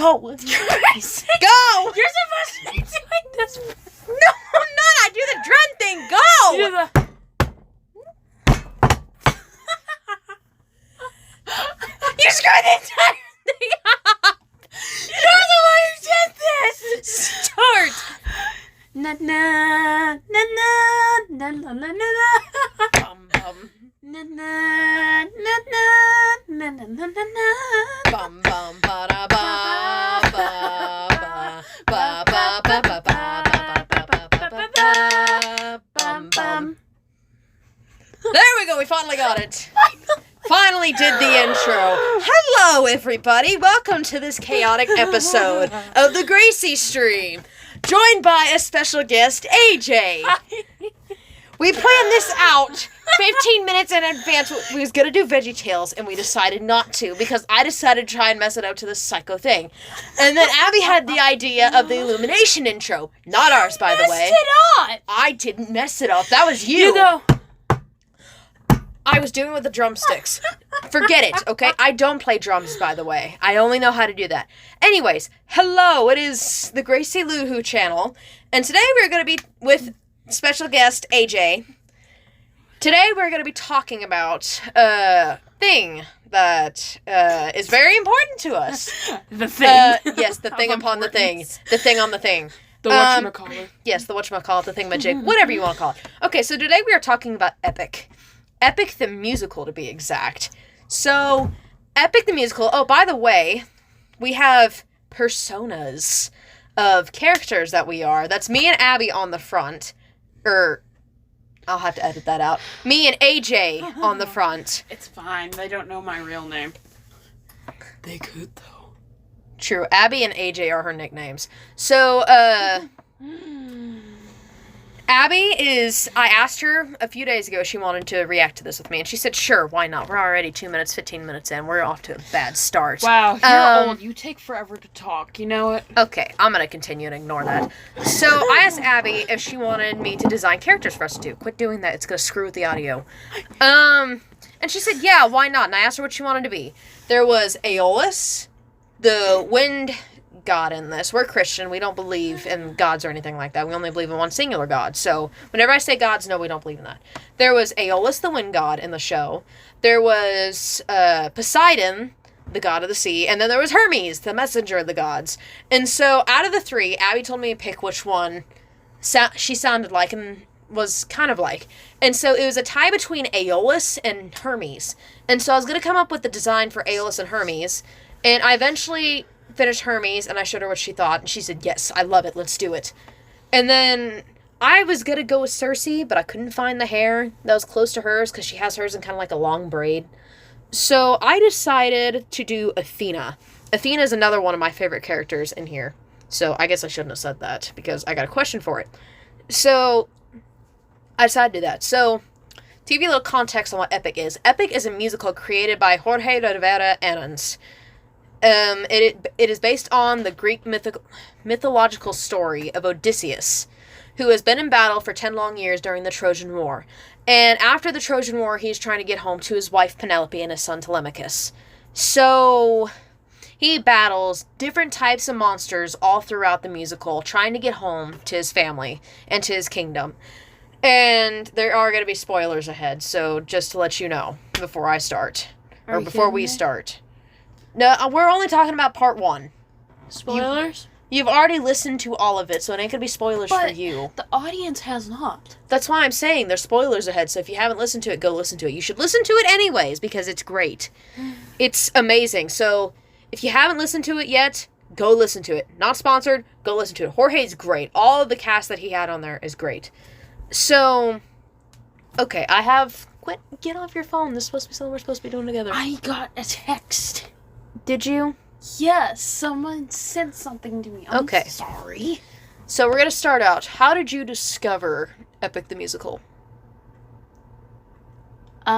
Go. Grace. Go. You're supposed to be doing this. No, I'm not. I do the drum thing. Go. Do the... You screwed the entire thing up. You're the one who did this. Start. Na na na na na na na na. Bum bum. Na na na na na na na na. Bum bum ba da ba ba ba ba ba ba ba bum bum. There we go. We finally got it. Finally did the intro. Hello, everybody. Welcome to this chaotic episode of the Gracie Stream. Joined by a special guest, AJ. We planned this out 15 minutes in advance. We was going to do Veggie Tales, and we decided not to because I decided to try and mess it up to this psycho thing. And then Abby had the idea of the Illumination intro. Not ours, by the way. Messed it up. I didn't mess it up. That was you. You go. I was doing it with the drumsticks. Forget it, okay? I don't play drums, by the way. I only know how to do that. Anyways, hello. It is the Gracie Luhu channel. And today we're going to be with special guest, AJ. Today we're going to be talking about a thing that is very important to us. The thing. Yes, the thing upon the thing. The thing on the thing. The whatchamacallit. Yes, the whatchamacallit, the thingamajig, whatever you want to call it. Okay, so today we are talking about Epic. Epic the Musical, to be exact. So, Epic the Musical, oh, by the way, we have personas of characters that we are. That's me and Abby on the front. I'll have to edit that out. Me and AJ on the front. It's fine. They don't know my real name. They could, though. True. Abby and AJ are her nicknames. So, Abby I asked her a few days ago if she wanted to react to this with me, and she said, sure, why not? We're already 2 minutes, 15 minutes in. We're off to a bad start. Wow, you're old. You take forever to talk, you know it? Okay, I'm going to continue and ignore that. So, I asked Abby if she wanted me to design characters for us to do. Quit doing that. It's going to screw with the audio. And she said, yeah, why not? And I asked her what she wanted to be. There was Aeolus, the wind god in this. We're Christian. We don't believe in gods or anything like that. We only believe in one singular god. So whenever I say gods, no, we don't believe in that. There was Aeolus, the wind god, in the show. There was Poseidon, the god of the sea. And then there was Hermes, the messenger of the gods. And so out of the three, Abby told me to pick which one she sounded like and was kind of like. And so it was a tie between Aeolus and Hermes. And so I was going to come up with the design for Aeolus and Hermes. And I eventually finished Hermes, and I showed her what she thought, and she said, yes, I love it, let's do it. And then I was going to go with Circe, but I couldn't find the hair that was close to hers, because she has hers in kind of like a long braid. So I decided to do Athena. Athena is another one of my favorite characters in here. So I guess I shouldn't have said that, because I got a question for it. So I decided to do that. So to give you a little context on what Epic is a musical created by Jorge Rivera Anans. It is based on the Greek mythological story of Odysseus, who has been in battle for 10 long years during the Trojan War. And after the Trojan War, he's trying to get home to his wife Penelope and his son Telemachus. So he battles different types of monsters all throughout the musical, trying to get home to his family and to his kingdom. And there are going to be spoilers ahead, so just to let you know before I start, or before we start. No, we're only talking about part one. Spoilers? You've already listened to all of it, so it ain't gonna be spoilers for you. The audience has not. That's why I'm saying there's spoilers ahead, so if you haven't listened to it, go listen to it. You should listen to it anyways, because it's great. It's amazing. So, if you haven't listened to it yet, go listen to it. Not sponsored, go listen to it. Jorge's great. All of the cast that he had on there is great. So, okay, get off your phone. This is supposed to be something we're supposed to be doing together. I got a text. Did you? Yes, someone sent something to me. I'm sorry. So we're going to start out. How did you discover Epic the Musical? So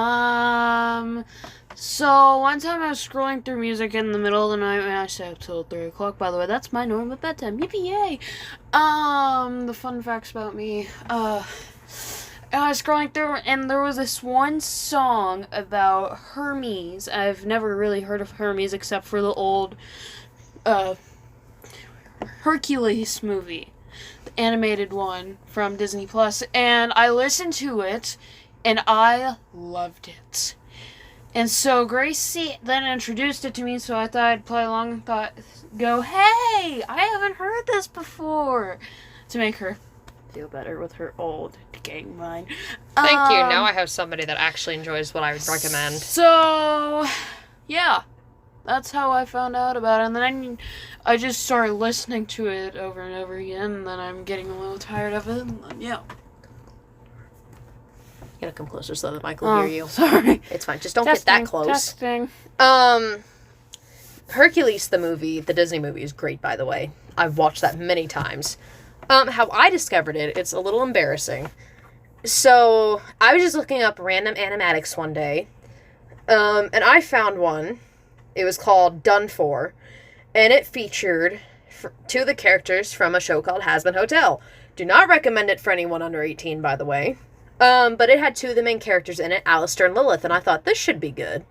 one time I was scrolling through music in the middle of the night, and I stayed up till 3 o'clock, by the way. That's my normal bedtime. Yippee-yay! The fun facts about me. I was scrolling through, and there was this one song about Hermes. I've never really heard of Hermes except for the old Hercules movie, the animated one from Disney Plus, and I listened to it, and I loved it. And so Gracie then introduced it to me, so I thought I'd play along and go, hey, I haven't heard this before, to make her feel better with her old decaying mind. Thank you. Now I have somebody that actually enjoys what I would recommend. So, yeah, that's how I found out about it. And then I just started listening to it over and over again, and then I'm getting a little tired of it, and then, yeah. You gotta come closer so the mic will hear you. Sorry. It's fine. Just don't get that close. Testing. Hercules, the movie, the Disney movie, is great, by the way. I've watched that many times. How I discovered it, it's a little embarrassing. So, I was just looking up random animatics one day, and I found one. It was called Done For, and it featured two of the characters from a show called Hazbin Hotel. Do not recommend it for anyone under 18, by the way. But it had two of the main characters in it, Alistair and Lilith, and I thought, this should be good.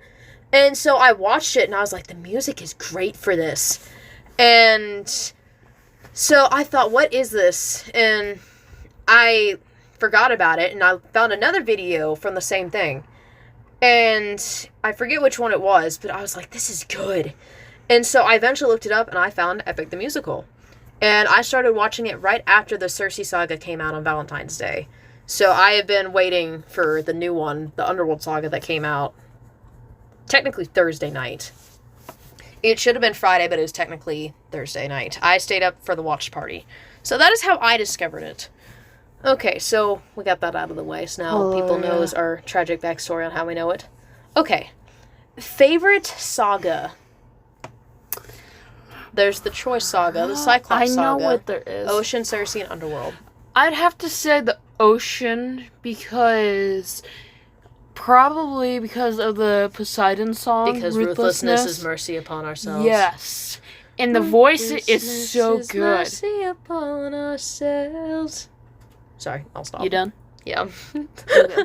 And so I watched it, and I was like, the music is great for this. And so I thought, what is this? And I forgot about it, and I found another video from the same thing. And I forget which one it was, but I was like, this is good. And so I eventually looked it up, and I found Epic the Musical. And I started watching it right after the Circe Saga came out on Valentine's Day. So I have been waiting for the new one, the Underworld Saga, that came out technically Thursday night. It should have been Friday, but it was technically Thursday night. I stayed up for the watch party. So that is how I discovered it. Okay, so we got that out of the way. So now people knows our tragic backstory on how we know it. Okay. Favorite saga? There's the Troy Saga, the Cyclops Saga. I know what there is. Ocean, Circe, and Underworld. I'd have to say the Ocean probably because of the Poseidon song. Because ruthlessness is mercy upon ourselves. Yes. And the voice is so good. Mercy upon ourselves. Sorry, I'll stop. You done? Yeah. Okay.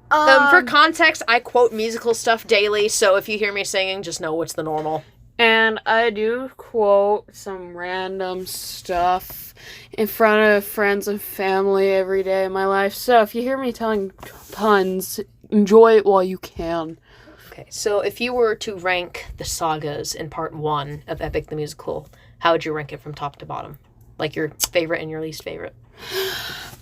For context, I quote musical stuff daily, so if you hear me singing, just know it's the normal. And I do quote some random stuff in front of friends and family every day of my life. So if you hear me telling puns, enjoy it while you can. Okay, so if you were to rank the sagas in part 1 of Epic the Musical, how would you rank it from top to bottom? Like your favorite and your least favorite?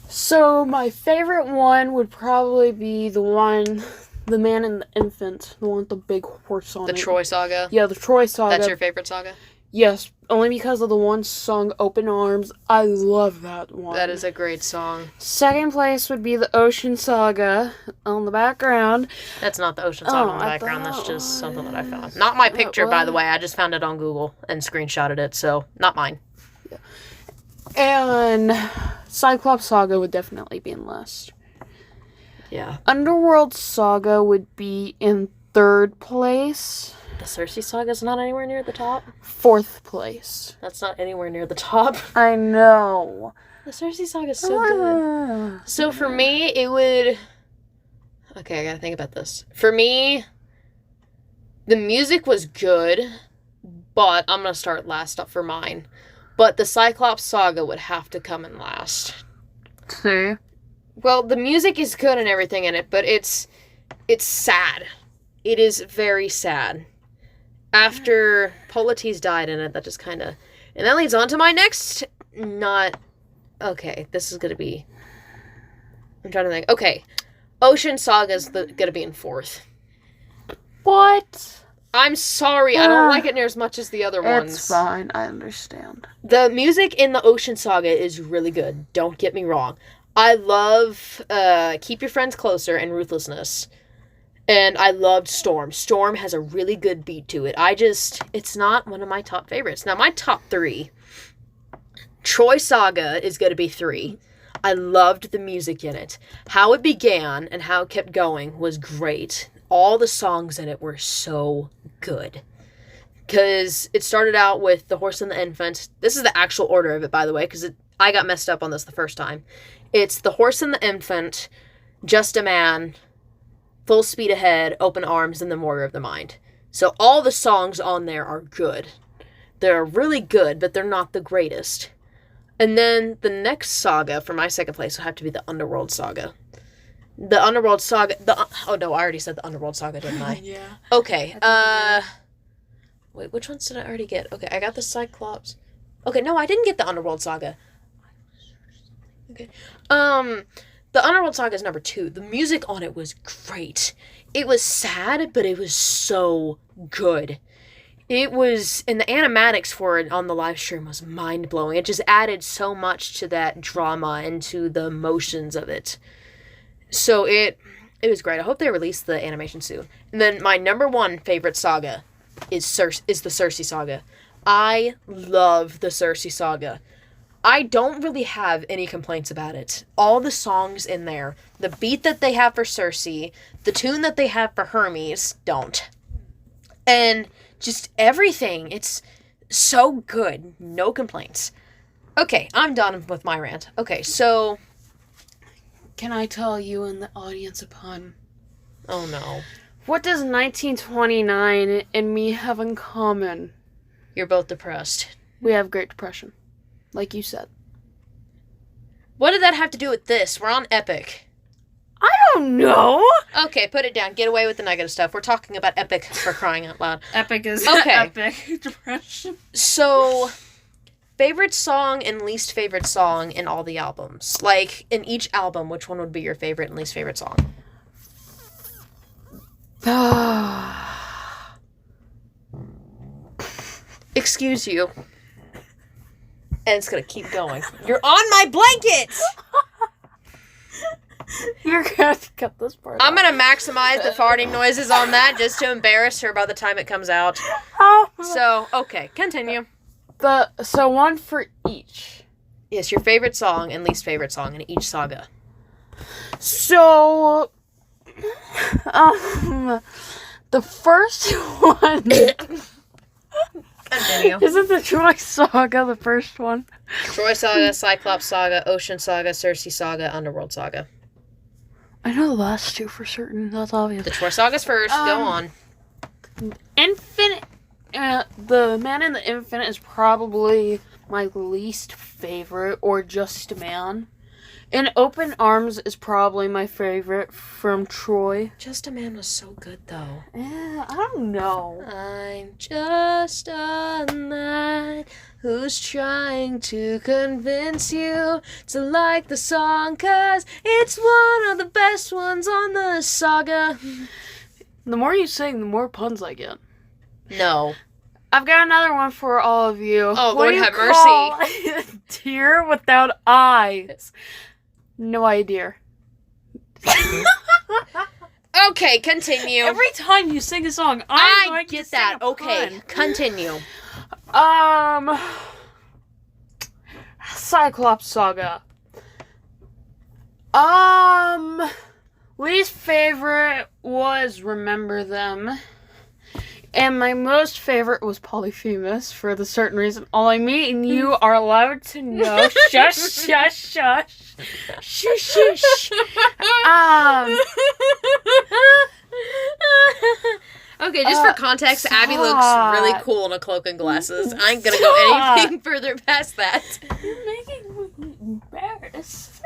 So my favorite one would probably be the Man and the Infant, the one with the big horse on it. The Troy Saga? Yeah, the Troy Saga. That's your favorite saga? Yes, only because of the one song, Open Arms. I love that one. That is a great song. Second place would be the Ocean Saga on the background. That's not the Ocean Saga on the background. That's just something that I found. Not my picture, by the way. I just found it on Google and screenshotted it, so not mine. Yeah. And Cyclops Saga would definitely be in last. Yeah. Underworld Saga would be in third place. The Circe Saga's not anywhere near the top? Fourth place. That's not anywhere near the top. I know. The Circe Saga's so good. So for me, it would... Okay, I gotta think about this. For me, the music was good, but I'm gonna start last up for mine. But the Cyclops Saga would have to come in last. See? Well, the music is good and everything in it, but it's sad. It is very sad. After Polites died in it, that just kind of... And that leads on to my next... Okay, this is going to be... I'm trying to think. Okay, Ocean Saga's going to be in fourth. What? I'm sorry, I don't like it near as much as the other ones. It's fine, I understand. The music in the Ocean Saga is really good, don't get me wrong. I love Keep Your Friends Closer and Ruthlessness. And I loved Storm. Storm has a really good beat to it. It's not one of my top favorites. Now, my top 3, Troy Saga is going to be 3. I loved the music in it. How it began and how it kept going was great. All the songs in it were so good. Because it started out with The Horse and the Infant. This is the actual order of it, by the way, because I got messed up on this the first time. It's The Horse and the Infant, Just a Man, Full Speed Ahead, Open Arms, and The Warrior of the Mind. So all the songs on there are good. They're really good, but they're not the greatest. And then the next saga for my second place will have to be the Underworld Saga. The Underworld Saga... oh, no, I already said the Underworld Saga, didn't I? Yeah. Okay, wait, which ones did I already get? Okay, I got the Cyclops. Okay, no, I didn't get the Underworld Saga. Okay. The Underworld Saga is number 2. The music on it was great. It was sad, but it was so good. It was, and the animatics for it on the live stream was mind-blowing. It just added so much to that drama and to the emotions of it. So it was great. I hope they release the animation soon. And then my number 1 favorite saga is the Cersei Saga. I love the Cersei Saga. I don't really have any complaints about it. All the songs in there, the beat that they have for Cersei, the tune that they have for Hermes, don't. And just everything. It's so good. No complaints. Okay, I'm done with my rant. Okay, so... Can I tell you and the audience a pun? Oh, no. What does 1929 and me have in common? You're both depressed. We have Great Depression. Like you said. What did that have to do with this? We're on Epic. I don't know. Okay, put it down. Get away with the negative stuff. We're talking about Epic for crying out loud. Epic is okay. Epic Depression. So, favorite song and least favorite song in all the albums. Like, in each album, which one would be your favorite and least favorite song? Excuse you. And it's gonna keep going. You're on my blanket! You're gonna have to cut this part I'm out. gonna maximize the farting noises on that just to embarrass her by the time it comes out. So, okay, continue. So one for each. Yes, your favorite song and least favorite song in each saga. So, the first one... Continue. Isn't the Troy Saga the first one? Troy Saga, Cyclops Saga, Ocean Saga, Cersei Saga, Underworld Saga. I know the last 2 for certain. That's obvious. The Troy Saga's first. Go on. Infinite... the Man in the Infinite is probably my least favorite, or Just a Man. And Open Arms is probably my favorite from Troy. Just a Man was so good, though. I don't know. I'm just a man who's trying to convince you to like the song, 'cause it's one of the best ones on the saga. The more you sing, the more puns I get. No. I've got another one for all of you. Oh, what Lord do you have call mercy. a tear without eyes? No idea. Okay, continue. Every time you sing a song, I get that. Okay, pun. continue. Cyclops Saga. Least favorite was Remember Them. And my most favorite was Polyphemus for the certain reason. All I mean, you are allowed to know. Shush, shush, shush. Shush, shush. Okay, just for context, Abby looks really cool in a cloak and glasses. I ain't gonna go anything further past that. You're making me embarrassed.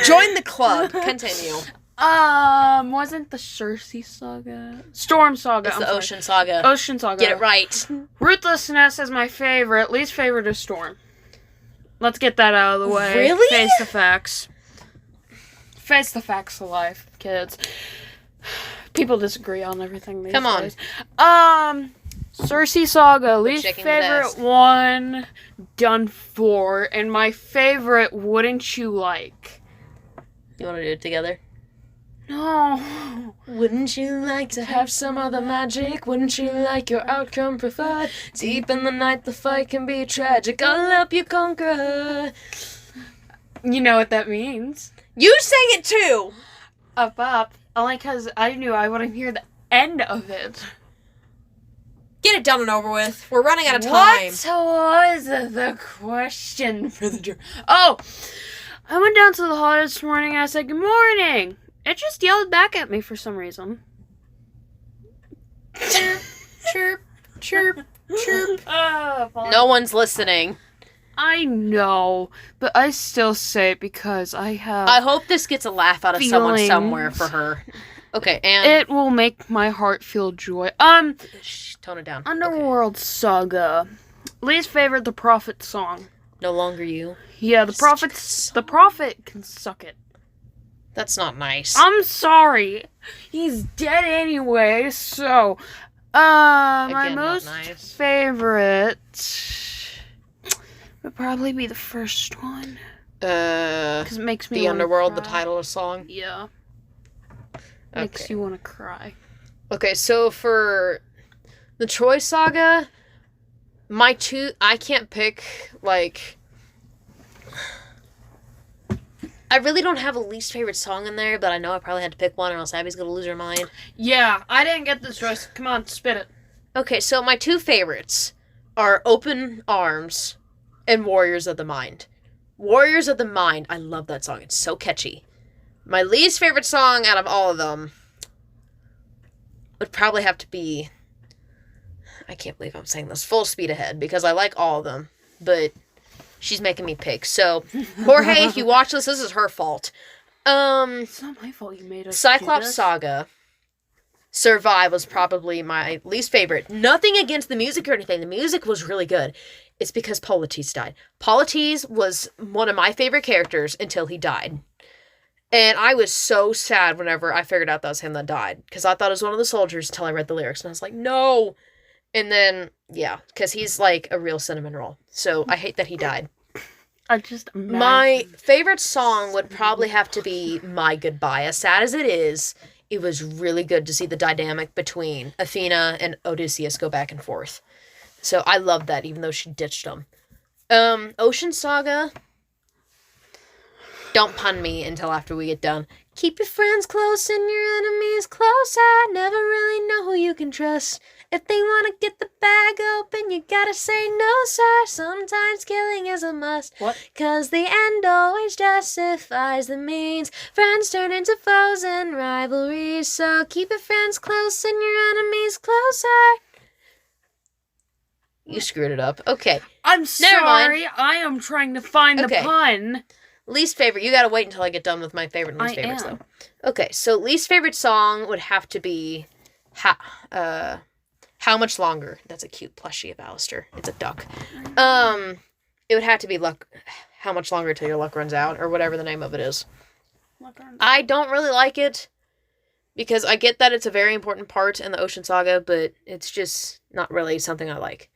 Join the club. Continue. Wasn't the Cersei Saga? Storm Saga. It's the Ocean Saga. Ocean Saga. Get it right. Ruthlessness is my favorite. Least favorite is Storm. Let's get that out of the way. Really? Face the facts. Face the facts of life, kids. People disagree on everything these Come on. days. Cersei Saga, least checking the favorite desk. one, done for, and my favorite, Wouldn't You Like? You want to do it together? No. Wouldn't you like to have some other magic? Wouldn't you like your outcome preferred? Deep in the night, the fight can be tragic. I'll help you conquer. You know what that means. You sang it too! Up, up. Only because I knew I wouldn't hear the end of it. Get it done and over with. We're running out of time. What was the question for the jury? Oh! I went down to the hall this morning and I said, "Good morning." It just yelled back at me for some reason. Chirp, chirp. Chirp, chirp. Fine. No one's listening. I know, but I still say it because I have. I hope this gets a laugh out of someone Feelings. somewhere for her. Okay, and It will make my heart feel joy. Shh, tone it down. Underworld Saga. Least favorite, the Prophet song. No longer you. Yeah, the Prophet's. The Prophet can suck it. That's not nice. I'm sorry. He's dead anyway, so. My Again, not most nice. favorite would probably be the first one. Because it makes me The wanna Underworld, cry. the title of the song. Yeah. Okay. Makes you want to cry. Okay, so for the Troy Saga, I can't pick, like, I really don't have a least favorite song in there, but I know I probably had to pick one or else Abby's gonna lose her mind. Yeah, I didn't get this choice. Come on, spit it. Okay, so my two favorites are Open Arms and Warriors of the Mind. Warriors of the Mind, I love that song. It's so catchy. My least favorite song out of all of them would probably have to be, I can't believe I'm saying this, Full Speed Ahead, because I like all of them, but she's making me pick. So, Jorge, if you watch this is her fault. It's not my fault you made us Cyclops do this. Saga, Survive was probably my least favorite. Nothing against the music or anything. The music was really good. It's because Polites died. Polites was one of my favorite characters until he died. And I was so sad whenever I figured out that was him that died. Because I thought it was one of the soldiers until I read the lyrics. And I was like, no. And then, yeah, because he's like a real cinnamon roll. So I hate that he died. I just imagine. My favorite song would probably have to be My Goodbye. As sad as it is, it was really good to see the dynamic between Athena and Odysseus go back and forth. So I love that, even though she ditched him. Ocean Saga. Don't pun me until after we get done. Keep your friends close and your enemies closer. Never really know who you can trust. If they want to get the bag open, you gotta say no, sir. Sometimes killing is a must. What? 'Cause the end always justifies the means. Friends turn into foes and rivalries. So keep your friends close and your enemies closer. You screwed it up. Okay. I'm Never mind. sorry. I am trying to find Okay. the pun. Least favorite. You gotta wait until I get done with my favorite and least favorites, am. though. Okay, so least favorite song would have to be How Much Longer. That's a cute plushie of Alistair. It's a duck. It would have to be How Much Longer Till Your Luck Runs Out, or whatever the name of it is. I don't really like it, because I get that it's a very important part in the Ocean Saga, but it's just not really something I like.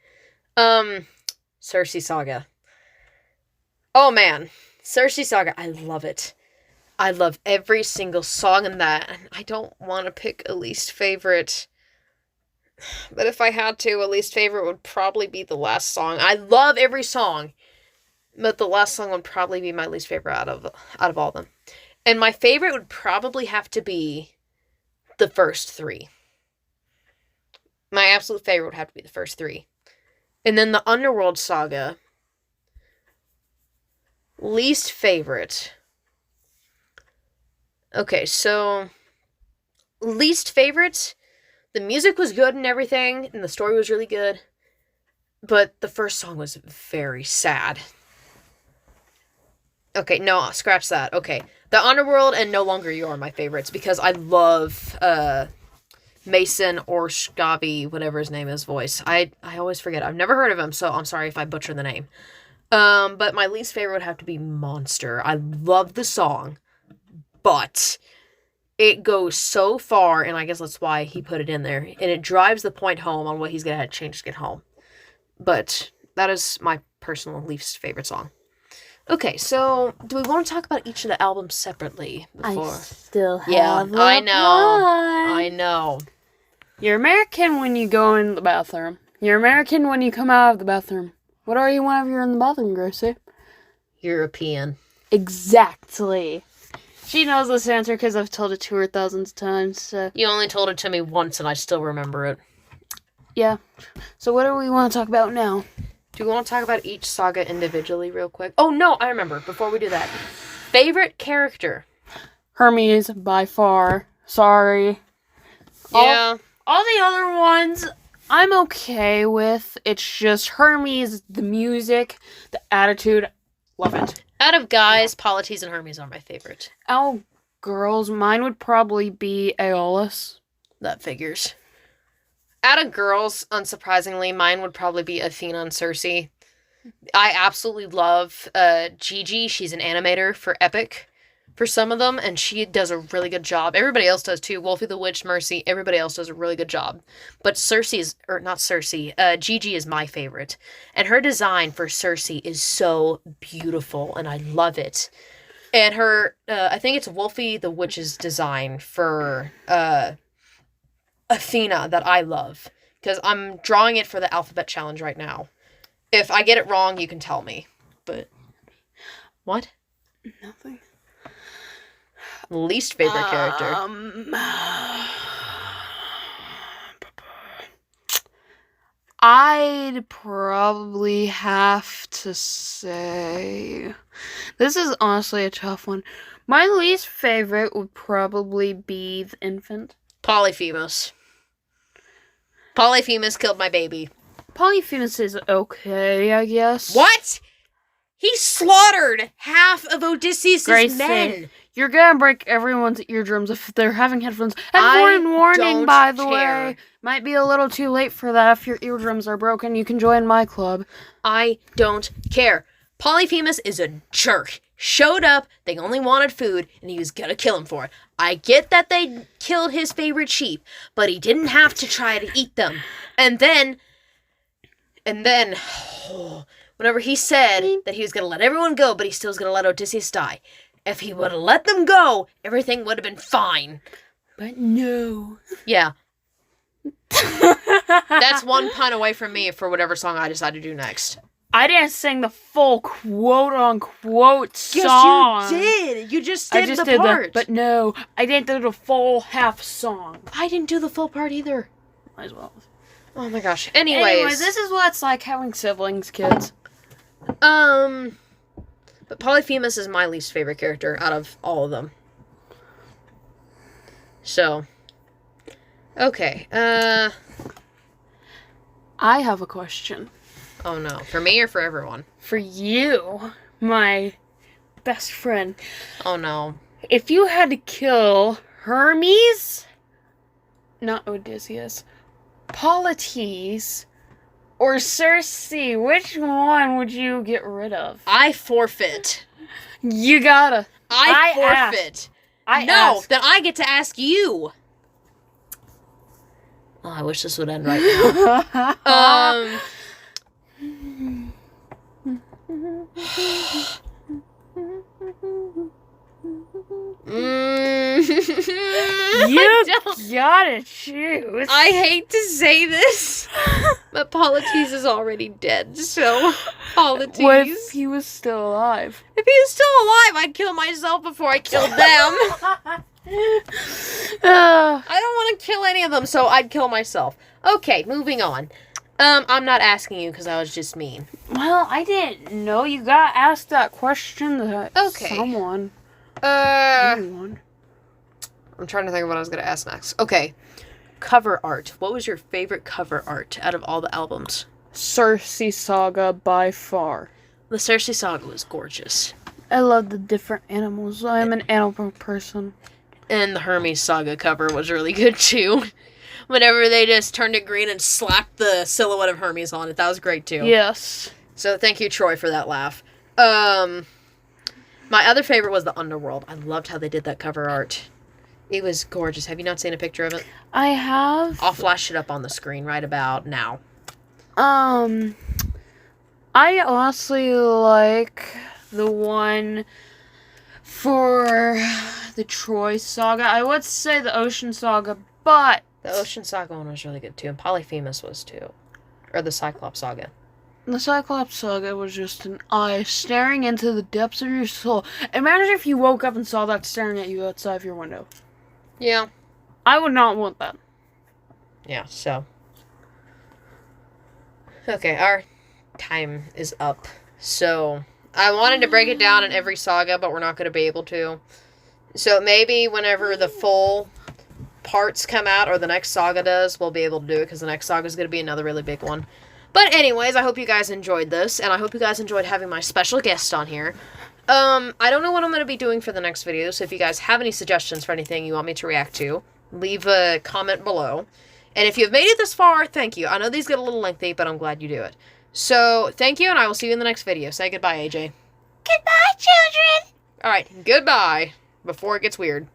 Cersei Saga. Oh man, Cersei Saga, I love it. I love every single song in that, and I don't want to pick a least favorite. But if I had to, a least favorite would probably be the last song. I love every song, but the last song would probably be my least favorite out of all of them. And my favorite would probably have to be the first three. My absolute favorite would have to be the first three. And then the Underworld Saga, least favorite. Okay, so least favorite, the music was good and everything, and the story was really good, but the first song was very sad. Okay, no, scratch that. Okay, the Underworld and No Longer You are my favorites, because I love Mason or Shkavi, whatever his name is, voice. I always forget. I've never heard of him, so I'm sorry if I butcher the name. But my least favorite would have to be Monster. I love the song, but it goes so far, and I guess that's why he put it in there, and it drives the point home on what he's gonna have to change to get home. But that is my personal least favorite song. Okay, so do we want to talk about each of the albums separately before? I still have Yeah, I know. I know. You're American when you go in the bathroom. You're American when you come out of the bathroom. What are you whenever you're in the bathroom, Gracie? European. Exactly. She knows this answer because I've told it to her thousands of times. So. You only told it to me once, and I still remember it. Yeah. So what do we want to talk about now? Do we want to talk about each saga individually real quick? Oh, no, I remember. Before we do that. Favorite character? Hermes, by far. Sorry. Yeah. All the other ones, I'm okay with. It's just Hermes, the music, the attitude. Love it. Out of guys, Polites and Hermes are my favorite. Out of girls, mine would probably be Aeolus. That figures. Out of girls, unsurprisingly, mine would probably be Athena and Circe. I absolutely love Gigi. She's an animator for Epic for some of them, and she does a really good job. Everybody else does too. Wolfie the Witch, Mercy, everybody else does a really good job. But Gigi is my favorite. And her design for Circe is so beautiful, and I love it. And her, I think it's Wolfie the Witch's design for Athena that I love. Because I'm drawing it for the alphabet challenge right now. If I get it wrong, you can tell me. But, what? Nothing. Least favorite character? I'd probably have to say... This is honestly a tough one. My least favorite would probably be the infant. Polyphemus. Polyphemus killed my baby. Polyphemus is okay, I guess. What? He slaughtered half of Odysseus' men. You're gonna break everyone's eardrums if they're having headphones. And warning, by the way. Might be a little too late for that. If your eardrums are broken, you can join my club. I don't care. Polyphemus is a jerk. Showed up, they only wanted food, and he was gonna kill him for it. I get that they killed his favorite sheep, but he didn't have to try to eat them. And then, whenever he said that he was gonna let everyone go, but he still was gonna let Odysseus die. If he would have let them go, everything would have been fine. But no. Yeah. That's one pun away from me for whatever song I decide to do next. I didn't sing the full quote-unquote song. Yes, you did. You just did the part. But no, I didn't do the full half song. I didn't do the full part either. Might as well. Oh my gosh. Anyways, this is what it's like having siblings, kids. But Polyphemus is my least favorite character out of all of them. So, okay. I have a question. Oh no. For me or for everyone? For you, my best friend. Oh no. If you had to kill Hermes, not Odysseus, Polites, or Circe, which one would you get rid of? I forfeit. You gotta. I forfeit. Then I get to ask you. Oh, I wish this would end right now. You gotta choose. I hate to say this, but Polites is already dead, so Polites. What if he was still alive? If he was still alive, I'd kill myself before I killed them. I don't want to kill any of them, so I'd kill myself. Okay, moving on. I'm not asking you because I was just mean. Well, I didn't know you got asked that question to someone. Anyone. I'm trying to think of what I was going to ask next. Okay. Cover art. What was your favorite cover art out of all the albums? Circe Saga by far. The Circe Saga was gorgeous. I love the different animals. I'm an animal person. And the Hermes Saga cover was really good too. Whenever they just turned it green and slapped the silhouette of Hermes on it. That was great too. Yes. So thank you, Troy, for that laugh. My other favorite was the Underworld. I loved how they did that cover art. It was gorgeous. Have you not seen a picture of it? I have. I'll flash it up on the screen right about now. I honestly like the one for the Troy Saga. I would say the Ocean Saga, but... The Ocean Saga one was really good too, and Polyphemus was too. Or the Cyclops Saga. The Cyclops Saga was just an eye staring into the depths of your soul. Imagine if you woke up and saw that staring at you outside of your window. Yeah. I would not want that. Yeah, so. Okay, our time is up. So, I wanted to break it down in every saga, but we're not going to be able to. So, maybe whenever the full parts come out, or the next saga does, we'll be able to do it, because the next saga is going to be another really big one. But anyways, I hope you guys enjoyed this, and I hope you guys enjoyed having my special guest on here. I don't know what I'm going to be doing for the next video, so if you guys have any suggestions for anything you want me to react to, leave a comment below. And if you've made it this far, thank you. I know these get a little lengthy, but I'm glad you do it. So, thank you, and I will see you in the next video. Say goodbye, AJ. Goodbye, children! Alright, goodbye, before it gets weird.